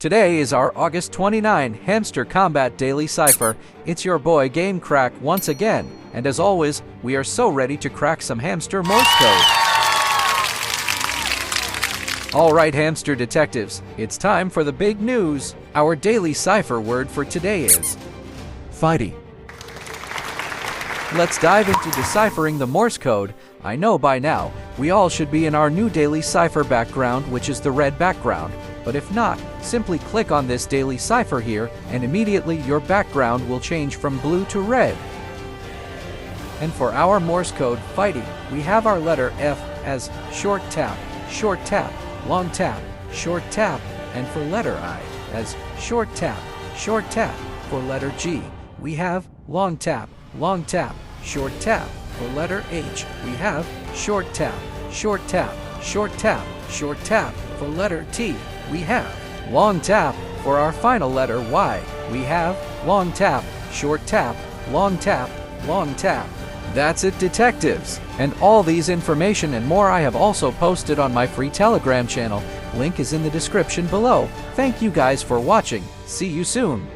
Today is our August 29 Hamster Kombat Daily Cipher. It's your boy Game Crack once again, and as always, we are so ready to crack some hamster Morse code. Alright hamster detectives, it's time for the big news. Our daily cipher word for today is FIGHTY. Let's dive into deciphering the Morse code. I know by now, we all should be in our new daily cipher background, which is the red background. But if not, simply click on this daily cipher here, and immediately your background will change from blue to red. And for our Morse code, FIGHTY, we have our letter F as short tap, long tap, short tap, and for letter I as short tap. For letter G, we have long tap, short tap. For letter H, we have short tap. For letter T, we have long tap. For our final letter Y, we have long tap, short tap, long tap. That's it, detectives. And all these information and more I have also posted on my free Telegram channel. Link is in the description below. Thank you guys for watching. See you soon.